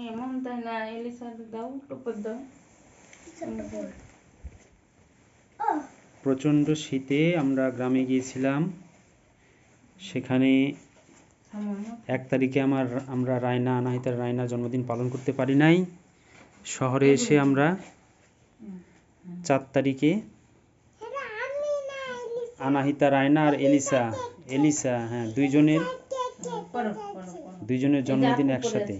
এমন তাই না, এলিসা দাও, টুপর দাও। প্রচণ্ড শীতে আমরা গ্রামে গিয়েছিলাম। সেখানে 1 তারিখে আমরা রায়না, আনাহিতার রায়নার জন্মদিন পালন করতে পারি নাই। শহরে এসে আমরা 4 তারিখে আনাহিতা, রায়না আর এলিসা হ্যাঁ, দুইজনের জন্মদিন একসাথে।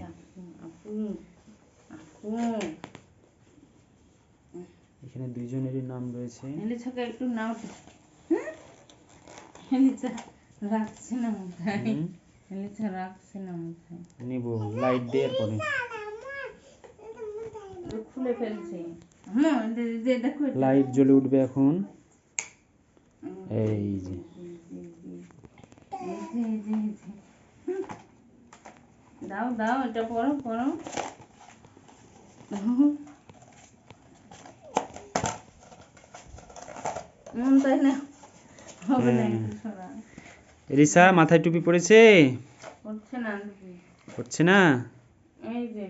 এখানে দুইজনেরই নাম রয়েছে। এলিসাকে একটু নাও, এলিসা রাখছে না মাথায়, এলিসা রাখছে না মাথায়। নিব লাইট দেওয়ার পরে খুলে ফেলছে। দেখো লাইট জ্বলে উঠবে এখন। এই যে দাও দাও, এটা পড়ো পড়ো। মন তাই না, হবে না একটু সরা। এলিসা মাথায় টুপি পড়েছে? পড়ছে না, পড়ছে না। এই যে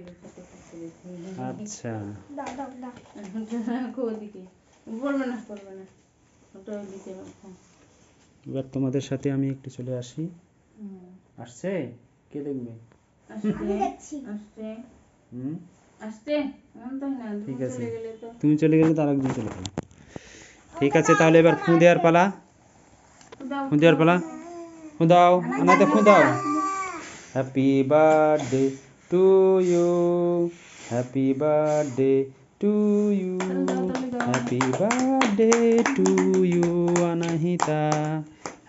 আচ্ছা, রাখো ওদিকে, পড়বে না পড়বে না, ওটা ওইদিকে রাখো। এবার তোমাদের সাথে আমি একটু চলে আসি। আসছে? কে দেখবে? ঠিক আছে, তুমি চলে গেলে তো আরেকজন চলে যাবে। ঠিক আছে, তাহলে এবার ফু দেওয়ার পালা। ফু দেওয়ার পালা। ফু দাও, আনাতে ফু দাও। Happy birthday to you, happy birthday to you, happy birthday to you Anahita,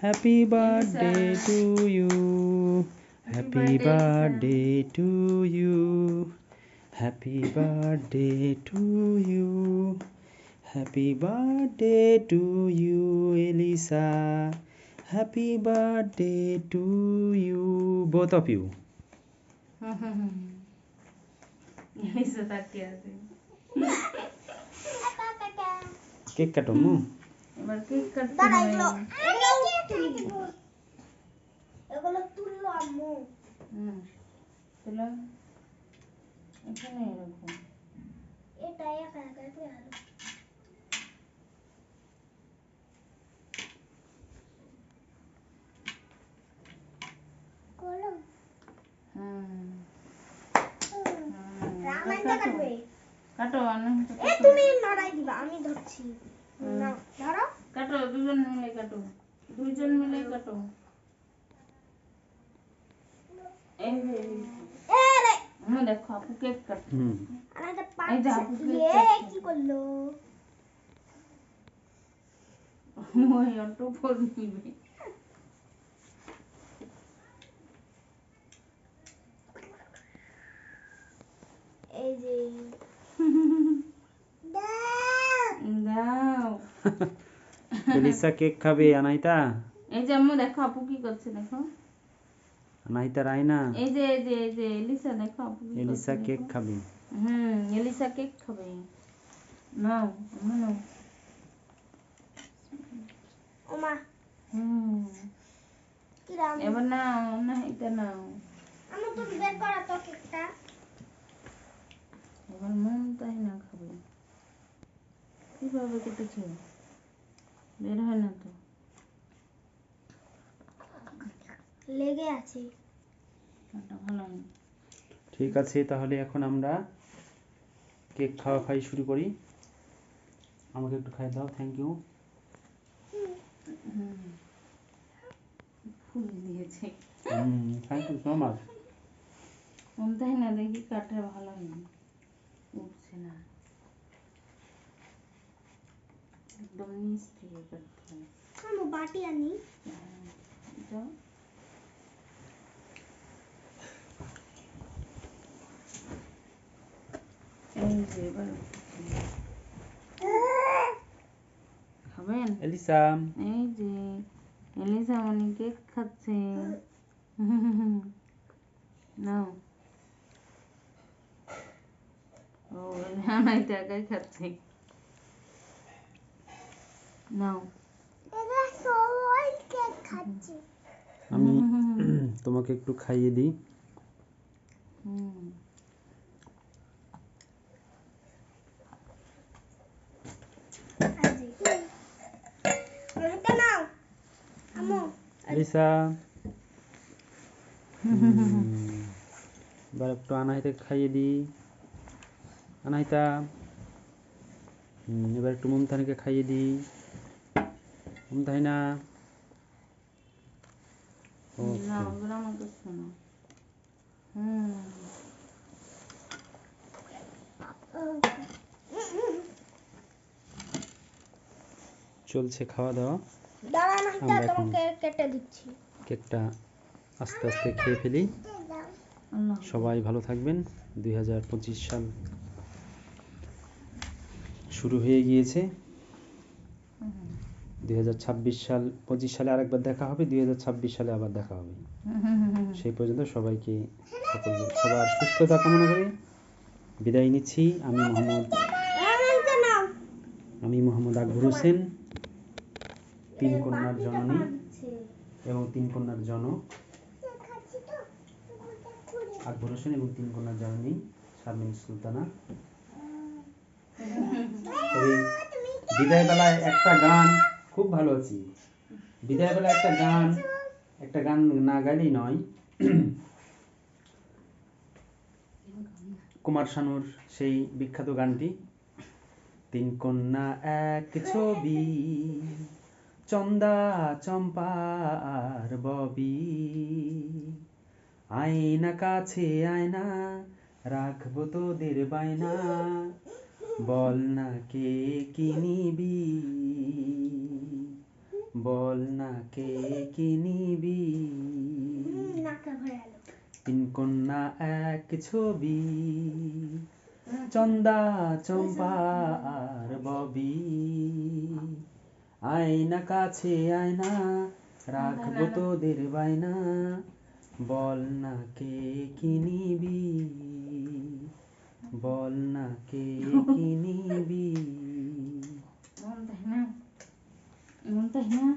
happy birthday to you, happy birthday to you, happy birthday to you, happy birthday to you Elisa, happy birthday to you both of you. Elisa তাকিয়ে আছে। Cake কাটো মু। এবার cake কাটতে হবে। এগুলো তুললো আম্মু। তুলো, এখানে এরকম। এটা একা একা করে আলো। কোলো। রামায়ণটা কাটবে। কাটো আনো। তুমি নড়াই দিবা, আমি ধরছি। নাও, ধরো। কাটো, দুজন মিলে কাটো। দুইজন মিলে কাটো। এই যে এরে দেখো আপু কেক কাটছে। আনাটা এই যে পাচ্ছে। আপু কেক এ কাটছে। কি করলো? ওই অটো ফোন নিবে। এই যে দাও। এলিসা কেক খাবে আনাহিতা? এই যে আম্মু দেখো আপু কি করছে, দেখো। আনাহিতা রায়না? এই যে এলিসা দেখো আপু কি করছে। এলিসা কেক খাবে। এলিসা কেক খাবে। নাও আম্মু নাও। ওমা কি রাম। এবার নাও না, এটা নাও। আম্মু তুমি বের করো তো কেকটা। এবার মন তাই না খাবে। কিভাবে কেটেছো? বের হয় না তো। লেগে আছে। এটা ভালো না। ঠিক আছে, তাহলে এখন আমরা কেক খাওয়া খাই শুরু করি। আমাকে একটু খাই দাও, থ্যাংক ইউ। ফুল দিয়েছে। Thank you so much. মন তাই না, দেখি কাটে ভালো না, উঠছে না, একদম নিচ থেকে কাটতে হয়। আম্মু বাটি আনি। এটা এই যে এবার খাবেন? এলিসা এই যে এলিসা মানে কেক খাচ্ছে। নাও। ও এটা একাই খাচ্ছে। নাও। এরা সবাই কেক খাচ্ছে। আমি তোমাকে একটু খাইয়ে দিই। আনাইসা। এবার একটু আনাহিতে খাইয়ে দিই। আনাহিতা, এবার একটু মুমতাহিনাকে খাইয়ে দিই। মুমতাহিনা, না ওগুলো আমাকে শোনো। চলছে খাওয়া দাওয়া। দাঁড়া না, আমরা এখন তোমাকে কেটে দিচ্ছি। কেকটা আস্তে আস্তে খেয়ে ফেলি। আল্লাহ সবাই ভালো থাকবেন। 2025 সাল শুরু হয়ে গিয়েছে। 2026 সাল 25 সালে আরেকবার দেখা হবে, 2026 সালে আবার দেখা হবে। সেই পর্যন্ত সবাইকে সবার সুস্থতা কামনা করে বিদায় নিচ্ছি। আমি মোহাম্মদ আকবর হোসেন, 3 কন্যার জননী এবং 3 কন্যার জনক আকবর হোসেন এবং 3 কন্যার জননী শারমিন সুলতানা। তবে বিদায় বেলায় একটা গান খুব ভালো আছি। বিদায় বেলায় একটা গান না গাইলেই নয়। কুমার শানুর সেই বিখ্যাত গানটি, 3 কন্যা এক ছবি, চন্দা চম্পা আর ববি, আয়না কাছে আয়না রাখবো তোদের বায়না, বল না কে কিনিবি, বল না কে কিনিবি। 3 কন্যা এক ছবি, চন্দা চম্পা আর ববি, আয়না কাছে আয়না রাখবো তোদের বায়না, বল না কে কিনিবি, বল না কে কিনিবি। মুমতাহিনা